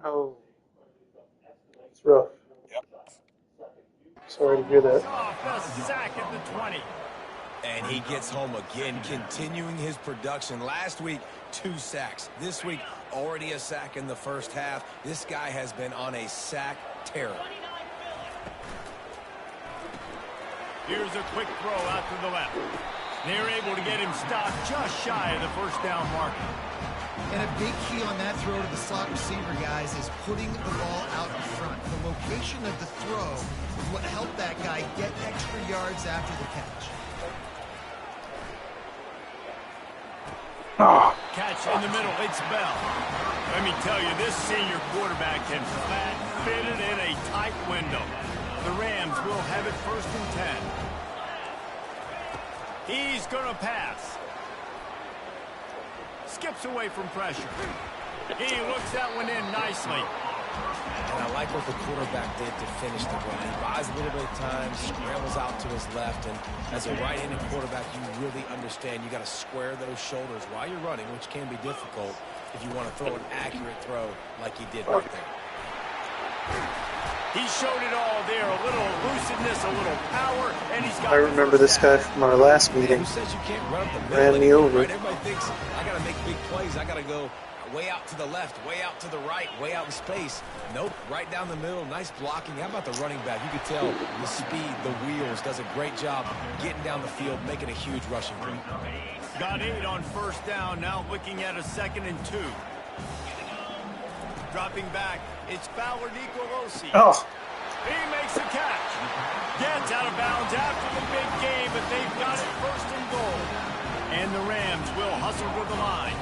Oh, it's rough. Sorry to hear that. Off the sack at the 20. And he gets home again, continuing his production. Last week, 2 sacks. This week, already a sack in the first half. This guy has been on a sack terror. Here's a quick throw out to the left. They're able to get him stopped just shy of the first down marker. And a big key on that throw to the slot receiver, guys, is putting the ball out in front. The location of the throw is what helped that guy get extra yards after the catch. Catch in the middle, it's Bell. Let me tell you, this senior quarterback can flat fit it in a tight window. The Rams will have it 1st and 10. He's going to pass. Skips away from pressure. He looks that one in nicely. And I like what the quarterback did to finish the run. He buys a little bit of time, scrambles out to his left, and as a right-handed quarterback, you really understand you got to square those shoulders while you're running, which can be difficult if you want to throw an accurate throw like he did right there. He showed it all there, a little elusiveness, a little power, and he's got. I remember this guy from our last meeting. Who says you can't run up the middle? Ran me over. Right? Everybody thinks I got to make big plays. I got to go way out to the left, way out to the right, way out in space. Nope, right down the middle. Nice blocking. How about the running back? You could tell the speed, the wheels, does a great job getting down the field, making a huge rushing play. Got 8 on 1st down. Now looking at a 2nd and 2. Dropping back, it's Fowler Nicolosi. Oh. He makes the catch. Gets out of bounds after the big game, but they've got it 1st and goal. And the Rams will hustle to the line.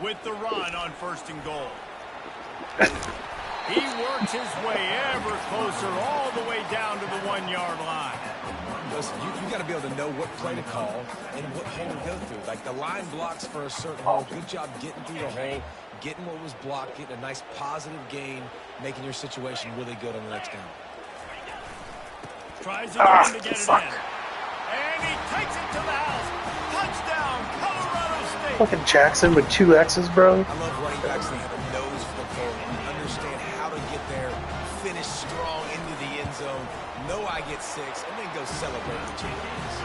With the run on 1st and goal. He works his way ever closer all the way down to the 1-yard line. Listen, you got to be able to know what play to call and what hole to go through. Like the line blocks for a certain hole. Good job getting through the hole, getting what was blocked, getting a nice positive gain, making your situation really good on the next down. Tries again to get it in. And he takes it to the house. Touchdown, Colorado State. Fucking Jackson with 2 X's, bro. I love running backs that have a nose for the goal. Understand how to get there, finish strong into the end zone, know I get 6, and then go celebrate the champions.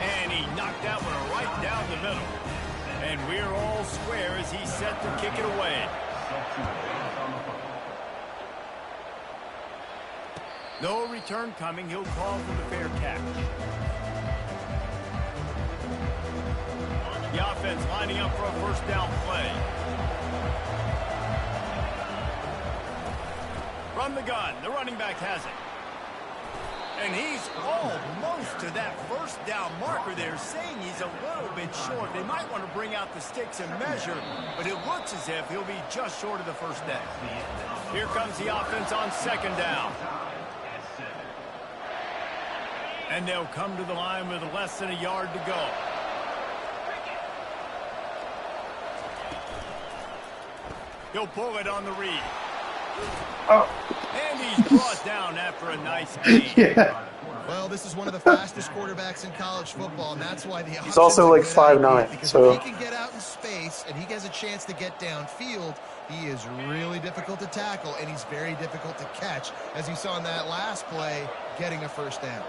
And he knocked that one right down the middle. And we're all square as he's set to kick it away. No return coming. He'll call for the fair catch. The offense lining up for a 1st down play. From the gun, the running back has it. And he's almost to that 1st down marker there, saying he's a little bit short. They might want to bring out the sticks and measure, but it looks as if he'll be just short of the 1st down. Here comes the offense on 2nd down. And they'll come to the line with less than a yard to go. He'll pull it on the read. And he's brought down after a nice game. Yeah. Well, this is one of the fastest quarterbacks in college football, and that's why the He's also like 5'9", because so if he can get out in space and he has a chance to get downfield, he is really difficult to tackle, and he's very difficult to catch, as you saw in that last play, getting a 1st down.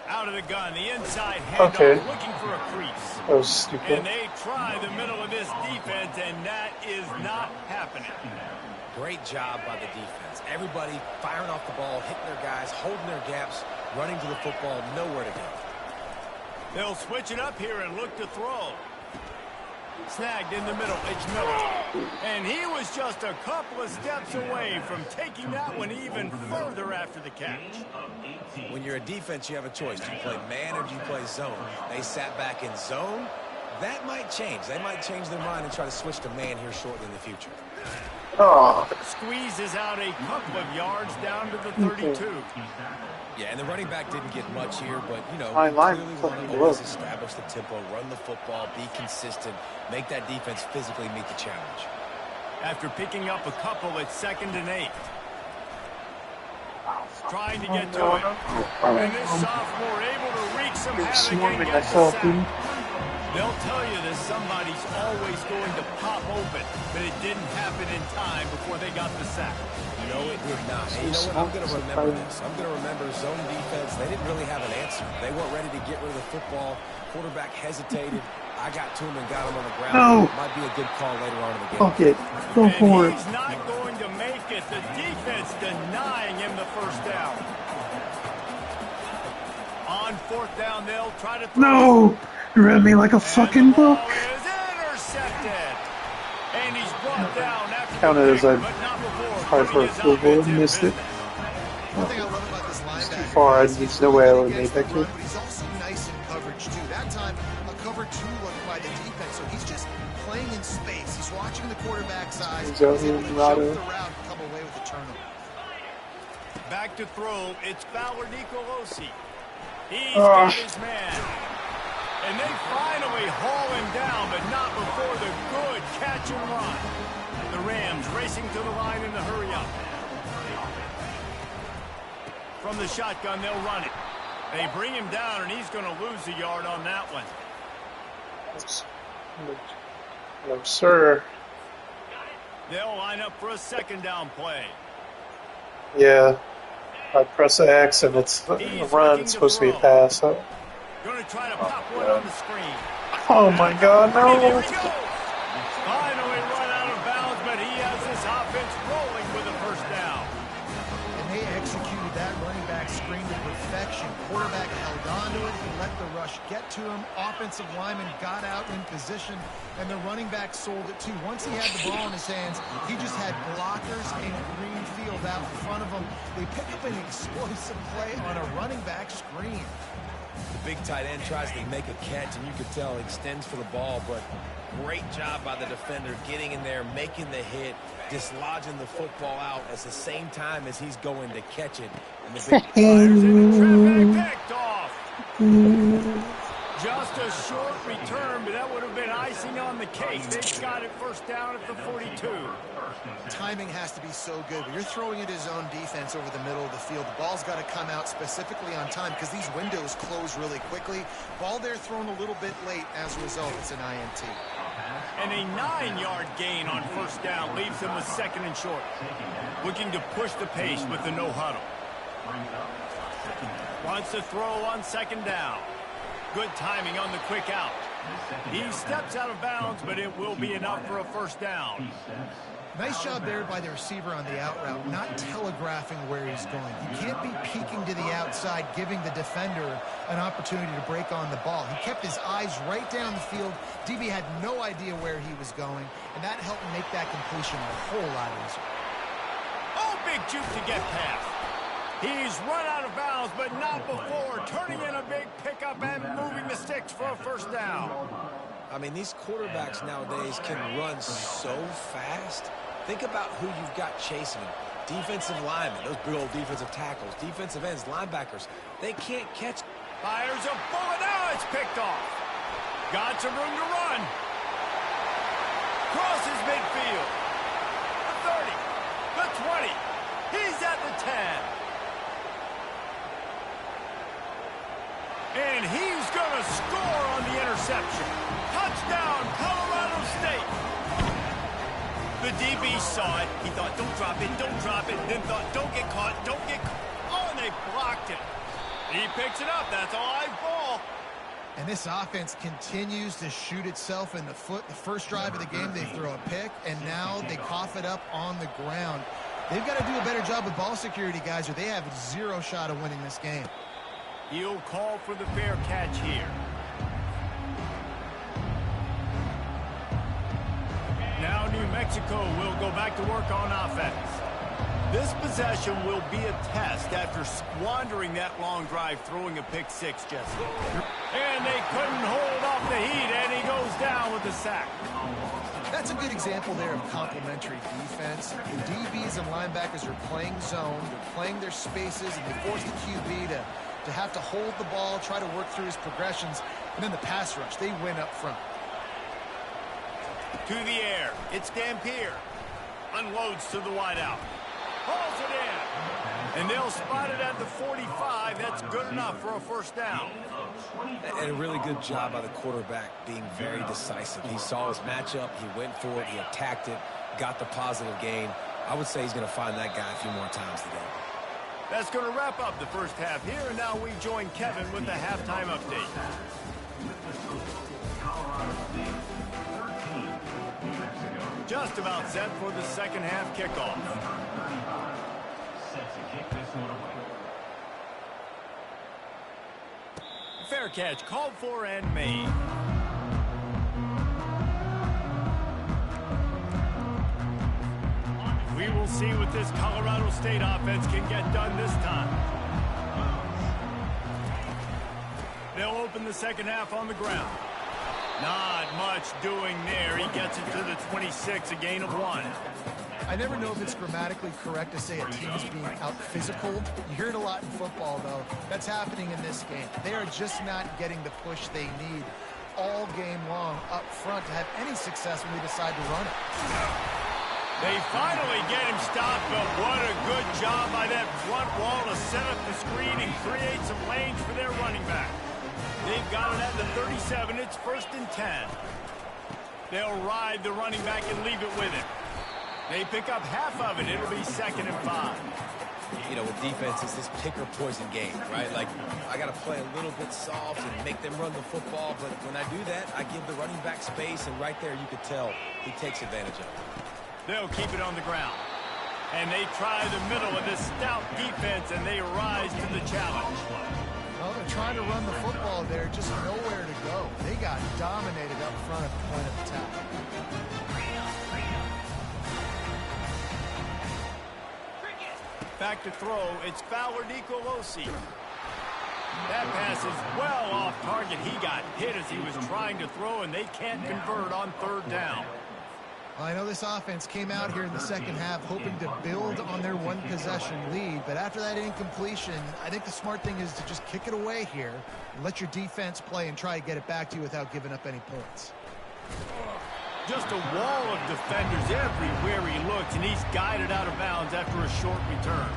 Out of the gun, the inside handoff, looking for a crease. That was stupid. And they try the middle of this defense, and that is not happening. Great job by the defense. Everybody firing off the ball, hitting their guys, holding their gaps, running to the football, nowhere to go. They'll switch it up here and look to throw. Snagged in the middle, it's Miller. And he was just a couple of steps away from taking that one even further after the catch. When you're a defense, you have a choice. Do you play man or do you play zone? They sat back in zone. That might change. They might change their mind and try to switch to man here shortly in the future. Oh. Squeezes out a couple of yards down to the 32. Yeah, and the running back didn't get much here, but, you know, Fine line. clearly want to always establish the tempo, run the football, be consistent, make that defense physically meet the challenge. After picking up a couple, it's 2nd and 8. trying to get to it. And this sophomore able to wreak some havoc and Swarming get the myself, dude. sack. They'll tell you that somebody's always going to pop open, but it didn't happen in time before they got the sack. No, it did not. And you know what? I'm going to remember this. I'm going to remember zone defense. They didn't really have an answer. They weren't ready to get rid of the football. Quarterback hesitated. I got to him and got him on the ground. No. Might be a good call later on in the game. Fuck it. Go for And it. he's not going to make it. The defense denying him the first down. On fourth down, they'll try to throw. No! You read me like a fucking book. And the ball is intercepted. And he's brought down after Counted the as pick, I but not before tried for a putting his field goal and offensive missed it. One thing I love about this linebacker. Too far. There's no way I would make that But kick. he's also nice in coverage too. That time, a cover 2 look by the defense. So he's just playing in space. He's watching the quarterback's eyes. He's out He's able here to in jump Rado. the route and come away with a turnover. Back to throw. It's Fowler Nicolosi. He's got his man. And they finally haul him down, but not before the good catch and run. The Rams racing to the line in the hurry up. From the shotgun, they'll run it. They bring him down, and he's going to lose a yard on that one. No, sir. They'll line up for a second down play. Yeah. I press X and it's a run. It's supposed to be a pass. Going to try to pop one on the screen. Oh my god, Here no! we go. Finally run out of bounds, but he has this offense rolling with a first down. And they executed that running back screen to perfection. Quarterback held on to it. He let the rush get to him. Offensive lineman got out in position, and the running back sold it too. Once he had the ball in his hands, he just had blockers in green field out in front of him. They pick up an explosive play on a running back screen. The big tight end tries to make a catch, and you could tell extends for the ball, but great job by the defender getting in there, making the hit, dislodging the football out at the same time as he's going to catch it. And the big Fires into traffic, picked off. Just a short return, but that would have been icing on the cake. They've got it first down at the 42. Timing has to be so good. When you're throwing it his own defense over the middle of the field, the ball's got to come out specifically on time because these windows close really quickly. Ball there thrown a little bit late. As a result, it's an INT. And a 9-yard gain on first down leaves them with second and short. Looking to push the pace with the no huddle. Wants to throw on second down. Good timing on the quick out. He steps out of bounds, but it will be enough for a first down. Nice job there by the receiver on the out route, not telegraphing where he's going. He can't be peeking to the outside, giving the defender an opportunity to break on the ball. He kept his eyes right down the field. DB had no idea where he was going, and that helped make that completion a whole lot easier. Oh, big juke to get past. He's run out of bounds, but not before turning in a big pickup and moving the sticks for a first down. I mean, these quarterbacks nowadays can run so fast. Think about who you've got chasing them. Defensive linemen, those big old defensive tackles, defensive ends, linebackers. They can't catch. Fires a bullet. Now it's picked off. Got some room to run. Crosses midfield. The 30. The 20. He's at the 10. And he's going to score on the interception. Touchdown, Colorado State. The DB saw it. He thought, don't drop it, don't drop it. Then thought, don't get caught, don't get caught. Oh, and they blocked it. He picks it up. That's a live ball. And this offense continues to shoot itself in the foot. The first drive of the game, they throw a pick, and now they cough it up on the ground. They've got to do a better job with ball security, guys, or they have zero shot of winning this game. He'll call for the fair catch here. Now New Mexico will go back to work on offense. This possession will be a test after squandering that long drive, throwing a pick six, Jesse. And they couldn't hold off the heat, and he goes down with the sack. That's a good example there of complementary defense. The DBs and linebackers are playing zone, they're playing their spaces, and they force the QB to have to hold the ball, try to work through his progressions, and then the pass rush, they win up front. To the air, it's Dampier. Unloads to the wideout. hauls it in. And they'll spot it at the 45. That's good enough for a first down. And a really good job by the quarterback being very decisive. He saw his matchup, he went for it, he attacked it, got the positive gain. I would say he's going to find that guy a few more times today. That's going to wrap up the first half here, and now we join Kevin with the halftime update. Just about set for the second half kickoff. Set to kick this one away. Fair catch called for and made. We will see what this Colorado State offense can get done this time. They'll open the second half on the ground. Not much doing there. He gets it to the 26, a gain of 1. I never know if it's grammatically correct to say a team is being out-physical. You hear it a lot in football, though. That's happening in this game. They are just not getting the push they need all game long up front to have any success when they decide to run it. They finally get him stopped, but what a good job by that front wall to set up the screen and create some lanes for their running back. They've got it at the 37. It's 1st and 10. They'll ride the running back and leave it with him. They pick up half of it. It'll be 2nd and 5. You know, with defense, it's this pick or poison game, right? Like, I got to play a little bit soft and make them run the football, but when I do that, I give the running back space, and right there you could tell he takes advantage of it. They'll keep it on the ground. And they try the middle of this stout defense, and they rise to the challenge. Well, they're trying to run the football there, just nowhere to go. They got dominated up front at the point of attack. Back to throw, it's Fowler Nicolosi. That pass is well off target. He got hit as he was trying to throw, and they can't convert on 3rd down. Well, I know this offense came out here in the second half hoping to build on their one-possession lead, but after that incompletion, I think the smart thing is to just kick it away here and let your defense play and try to get it back to you without giving up any points. Just a wall of defenders everywhere he looks, and he's guided out of bounds after a short return.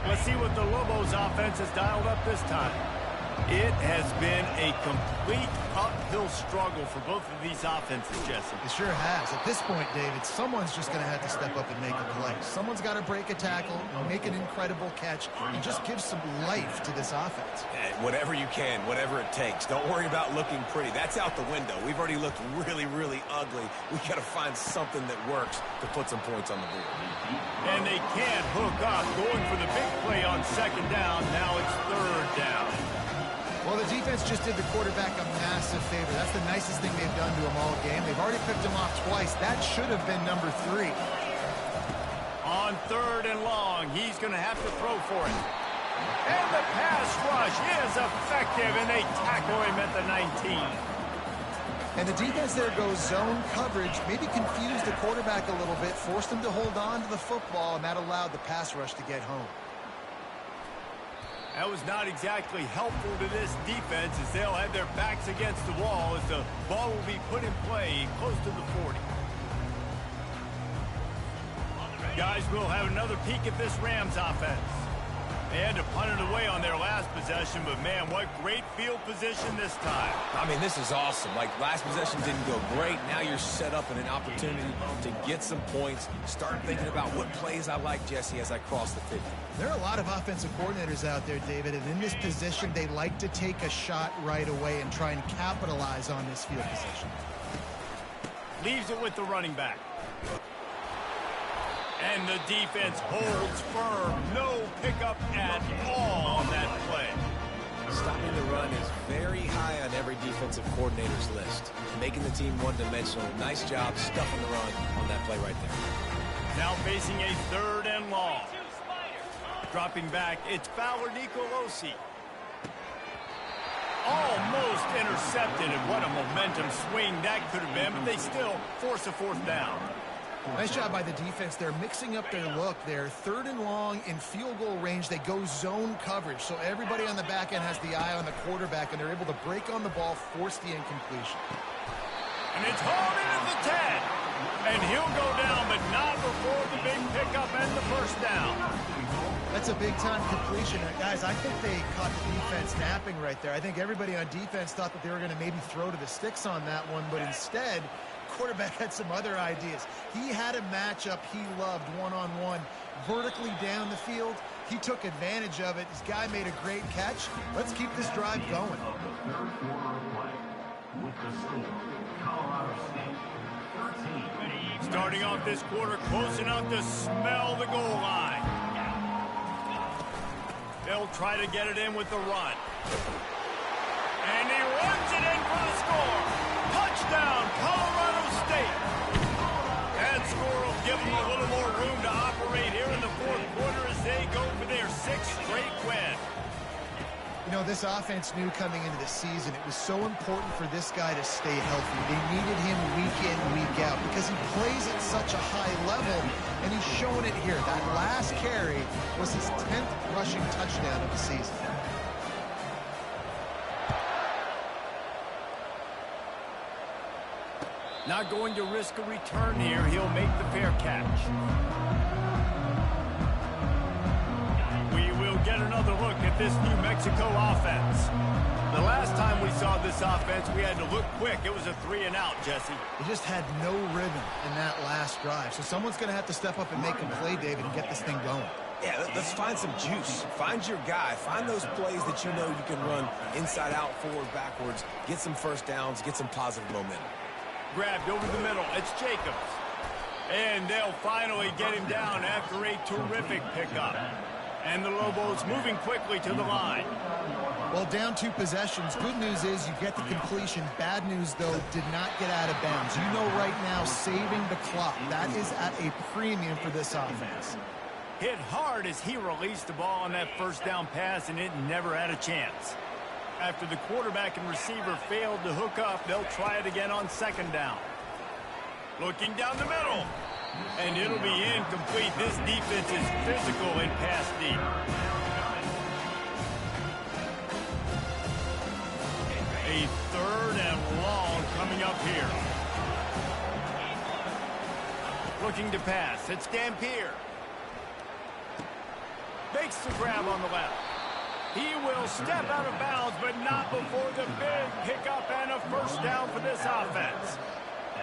Let's see what the Lobos offense has dialed up this time. It has been a complete uphill struggle for both of these offenses, Jesse. It sure has. At this point, David, someone's just going to have to step up and make a play. Someone's got to break a tackle, make an incredible catch, and just give some life to this offense. Whatever you can, whatever it takes. Don't worry about looking pretty. That's out the window. We've already looked really, really ugly. We got to find something that works to put some points on the board. And they can't hook up. Going for the big play on 2nd down. Now it's 3rd down. Well, the defense just did the quarterback a massive favor. That's the nicest thing they've done to him all game. They've already picked him off twice. That should have been number 3. On 3rd and long, he's going to have to throw for it. And the pass rush is effective, and they tackle him at the 19. And the defense there goes zone coverage, maybe confused the quarterback a little bit, forced him to hold on to the football, and that allowed the pass rush to get home. That was not exactly helpful to this defense as they'll have their backs against the wall as the ball will be put in play close to the 40. Guys, we'll have another peek at this Rams offense. They had to punt it away on their last possession, but man, what great field position this time. I mean, this is awesome. Like, last possession didn't go great. Now you're set up in an opportunity to get some points. Start thinking about what plays I like, Jesse, as I cross the 50. There are a lot of offensive coordinators out there, David, and in this position, they like to take a shot right away and try and capitalize on this field position. Leaves it with the running back. And the defense holds firm. No pickup at all on that play. Stopping the run is very high on every defensive coordinator's list. Making the team one-dimensional. Nice job stuffing the run on that play right there. Now facing a 3rd and long. Dropping back, it's Fowler Nicolosi. Almost intercepted, and what a momentum swing that could have been, but they still force a 4th down. Nice job by the defense. They're mixing up their look. They're 3rd and long in field goal range. They go zone coverage, so everybody on the back end has the eye on the quarterback, and they're able to break on the ball, force the incompletion. And it's hauled in at the 10. And he'll go down, but not before the big pickup and the first down. That's a big-time completion. Guys, I think they caught the defense napping right there. I think everybody on defense thought that they were going to maybe throw to the sticks on that one, but instead, quarterback had some other ideas. He had a matchup he loved one-on-one, vertically down the field. He took advantage of it. This guy made a great catch. Let's keep this drive going. Starting off this quarter close enough to smell the goal line. They'll try to get it in with the run. And he runs it in for the score. Touchdown, Colorado State. That score will give them a little more room to operate here in the fourth quarter as they go for their sixth straight win. You know, this offense knew coming into the season it was so important for this guy to stay healthy. They needed him week in, week out because he plays at such a high level, and he's showing it here. That last carry was his 10th rushing touchdown of the season. Not going to risk a return here. He'll make the fair catch. We will get another look at this New Mexico offense. The last time we saw this offense, we had to look quick. It was a 3-and-out, Jesse. They just had no rhythm in that last drive. So someone's going to have to step up and make a play, David, and get this thing going. Yeah, let's find some juice. Find your guy. Find those plays that you know you can run inside out, forward, backwards. Get some first downs. Get some positive momentum. Grabbed over the middle. It's Jacobs. And they'll finally get him down after a terrific pickup. And the Lobos moving quickly to the line. Well, down 2 possessions. Good news is you get the completion. Bad news, though, did not get out of bounds. You know right now, saving the clock. That is at a premium for this offense. Hit hard as he released the ball on that first down pass, and it never had a chance. After the quarterback and receiver failed to hook up, they'll try it again on second down. Looking down the middle. And it'll be incomplete. This defense is physical and pass deep. A third and long coming up here. Looking to pass. It's Dampier. Makes the grab on the left. He will step out of bounds, but not before the big pickup and a first down for this offense.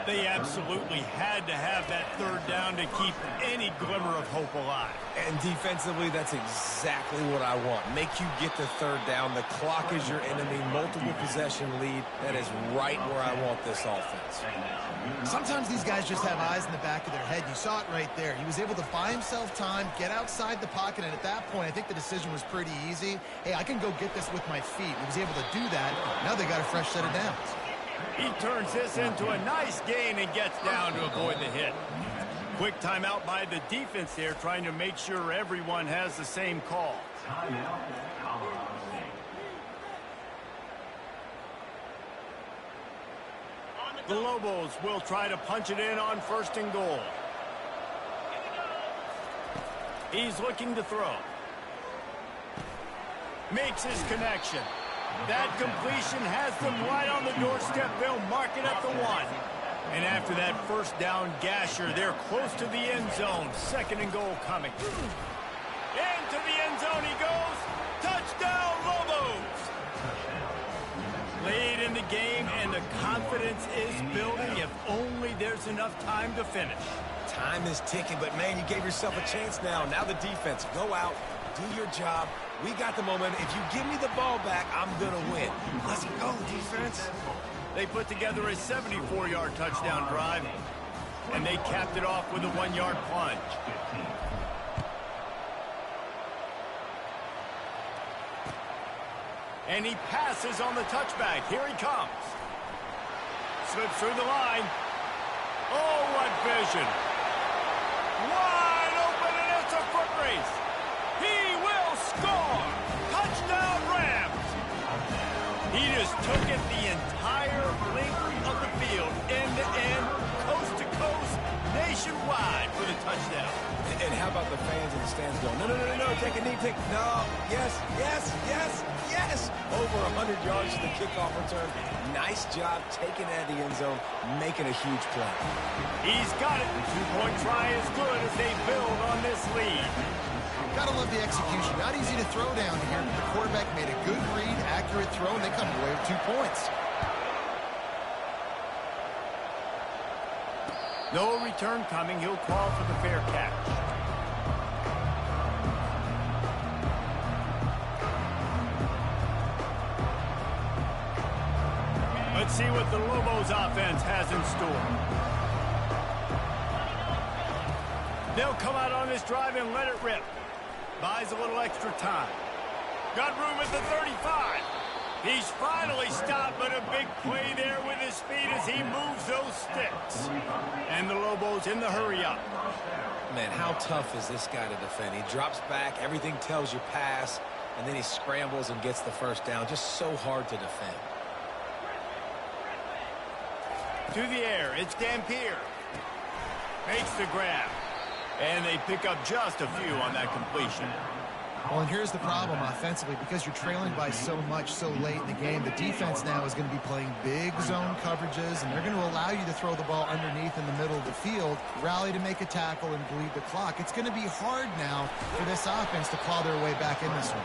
They absolutely had to have that third down to keep any glimmer of hope alive. And defensively, that's exactly what I want. Make you get the third down. The clock is your enemy. Multiple possession lead. That is right where I want this offense. Sometimes these guys just have eyes in the back of their head. You saw it right there. He was able to buy himself time, get outside the pocket, and at that point, I think the decision was pretty easy. Hey, I can go get this with my feet. He was able to do that. Now they got a fresh set of downs. He turns this into a nice gain and gets down to avoid the hit. Quick timeout by the defense there, trying to make sure everyone has the same call. The Lobos will try to punch it in on first and goal. He's looking to throw. Makes his connection. That completion has them right on the doorstep. They'll mark it at the 1. And after that first down gasher, they're close to the end zone. Second and goal coming. Into the end zone he goes. Touchdown, Lobos! Late in the game, and the confidence is building. If only there's enough time to finish. Time is ticking, but man, you gave yourself a chance now. Now the defense, go out, do your job. We got the momentum. If you give me the ball back, I'm going to win. Let's go, defense. They put together a 74-yard touchdown drive, and they capped it off with a 1-yard plunge. And he passes on the touchback. Here he comes. Slips through the line. Oh, what vision. Wide open, and it's a foot race. He will score. Touchdown, Rams. He just took it the entire length of the field, end to end, coast to coast, nationwide for the touchdown. And how about the fans in the stands going, no, no, no, no, no, take a knee, no, yes, yes, yes, yes. Over 100 yards to the kickoff return. Nice job taking it out of the end zone, making a huge play. He's got it. Two-point try is good as they build on this lead. Gotta love the execution. Not easy to throw down here, but the quarterback made a good read, accurate throw, and they come away with 2 points. No return coming. He'll call for the fair catch. Let's see what the Lobos offense has in store. They'll come out on this drive and let it rip. Buys a little extra time. Got room at the 35. He's finally stopped, but a big play there with his speed as he moves those sticks. And the Lobos in the hurry up. Man, how tough is this guy to defend? He drops back, everything tells you pass, and then he scrambles and gets the first down. Just so hard to defend. To the air, it's Dampier. Makes the grab. And they pick up just a few on that completion. Well, and here's the problem offensively. Because you're trailing by so much so late in the game, the defense now is going to be playing big zone coverages, and they're going to allow you to throw the ball underneath in the middle of the field, rally to make a tackle, and bleed the clock. It's going to be hard now for this offense to claw their way back in this one.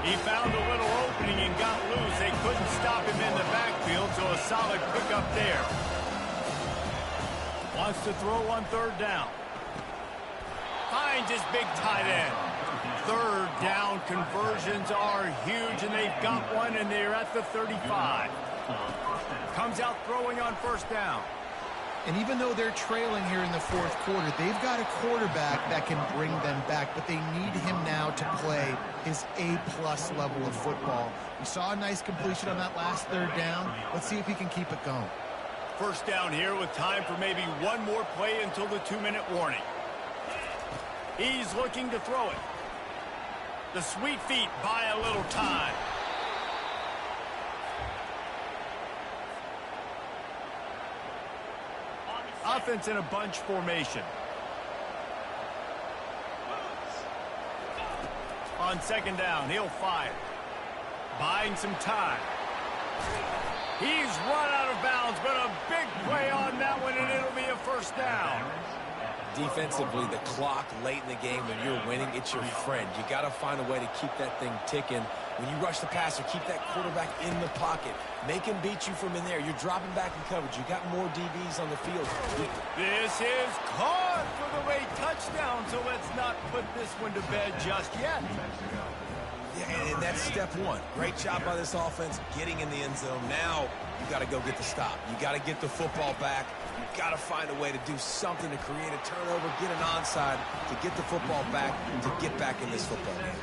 He found a little opening and got loose. They couldn't stop him in the backfield, so a solid pickup there. Wants to throw on third down. Finds his big tight end. Third down conversions are huge, and they've got one, and they're at the 35. Comes out throwing on first down. And even though they're trailing here in the fourth quarter, they've got a quarterback that can bring them back, but they need him now to play his A-plus level of football. We saw a nice completion on that last third down. Let's see if he can keep it going. First down here with time for maybe one more play until the 2-minute warning. He's looking to throw it. The sweet feet buy a little time. Offense in a bunch formation. On second down, he'll fire. Buying some time. He's run out of bounds, but a big play on that one, and it'll be a first down. Defensively, the clock late in the game, when you're winning, it's your friend. You got to find a way to keep that thing ticking. When you rush the passer, keep that quarterback in the pocket. Make him beat you from in there. You're dropping back in coverage. You got more DBs on the field. This is caught for the late touchdown, so let's not put this one to bed just yet. Yeah, and that's step one. Great job by this offense getting in the end zone. Now you got to go get the stop. You got to get the football back. You got to find a way to do something to create a turnover, get an onside, to get the football back, to get back in this football game.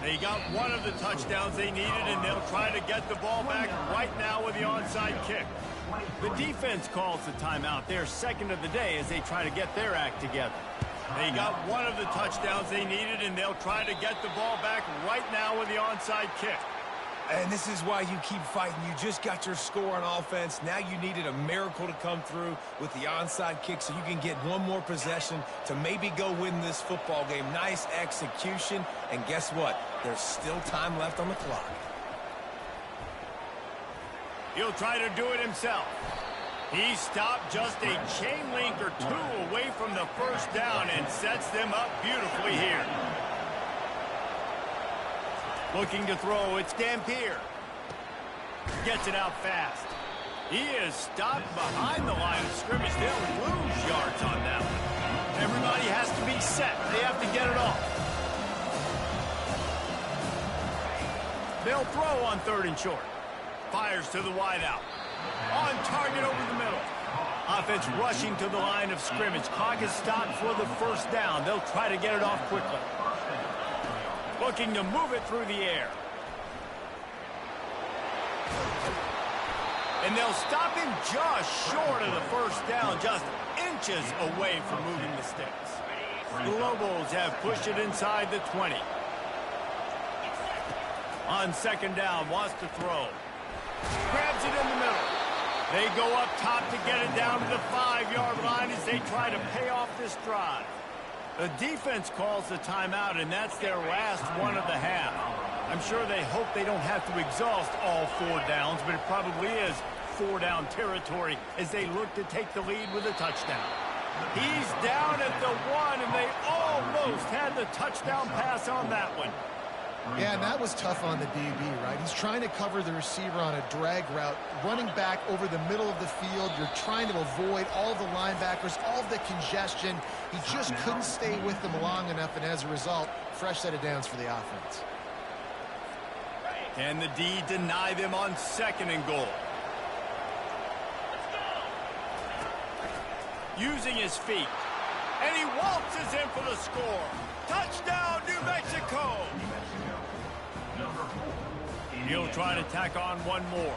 They got one of the touchdowns they needed, and they'll try to get the ball back right now with the onside kick. The defense calls the timeout, their second of the day, as they try to get their act together. They got one of the touchdowns they needed, and they'll try to get the ball back right now with the onside kick. And this is why you keep fighting. You just got your score on offense. Now you needed a miracle to come through with the onside kick so you can get one more possession to maybe go win this football game. Nice execution. And guess what? There's still time left on the clock. He'll try to do it himself. He stopped just a chain link or two away from the first down and sets them up beautifully here. Looking to throw, it's Dampier. Gets it out fast. He is stopped behind the line of scrimmage. They'll lose yards on that one. Everybody has to be set. They have to get it off. They'll throw on third and short. Fires to the wideout. On target over the middle. Offense rushing to the line of scrimmage. Clock is stopped for the first down. They'll try to get it off quickly. Looking to move it through the air. And they'll stop him just short of the first down, just inches away from moving the sticks. The Lobos have pushed it inside the 20. On second down, wants to throw. Grabs it in the middle. They go up top to get it down to the 5-yard line as they try to pay off this drive. The defense calls the timeout, and that's their last one of the half. I'm sure they hope they don't have to exhaust all 4 downs, but it probably is 4-down territory as they look to take the lead with a touchdown. He's down at the 1, and they almost had the touchdown pass on that one. Yeah, and that was tough on the DB, right? He's trying to cover the receiver on a drag route, running back over the middle of the field. You're trying to avoid all the linebackers, all the congestion. He just couldn't stay with them long enough, and as a result, fresh set of downs for the offense. Can the D deny them on 2nd and goal? Using his feet. And he waltzes in for the score. Touchdown, New Mexico! He'll try to tack on one more.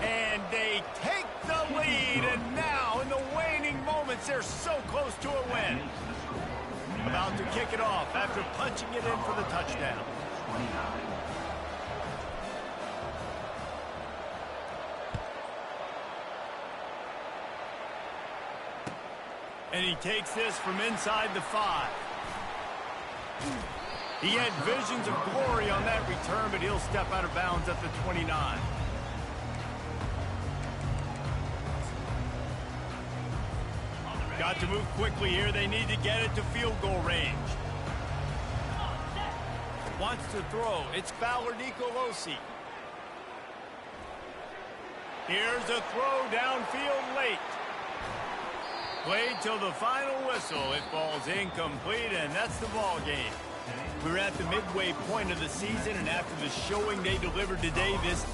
And they take the lead, and now in the waning moments, they're so close to a win. About to kick it off after punching it in for the touchdown. And he takes this from inside the 5. He had visions of glory on that return, but he'll step out of bounds at the 29. Got to move quickly here. They need to get it to field goal range. Wants to throw. It's Fowler Nicolosi. Here's a throw downfield late. Played till the final whistle. It falls incomplete, and that's the ball game. We're at the midway point of the season, and after the showing they delivered today, this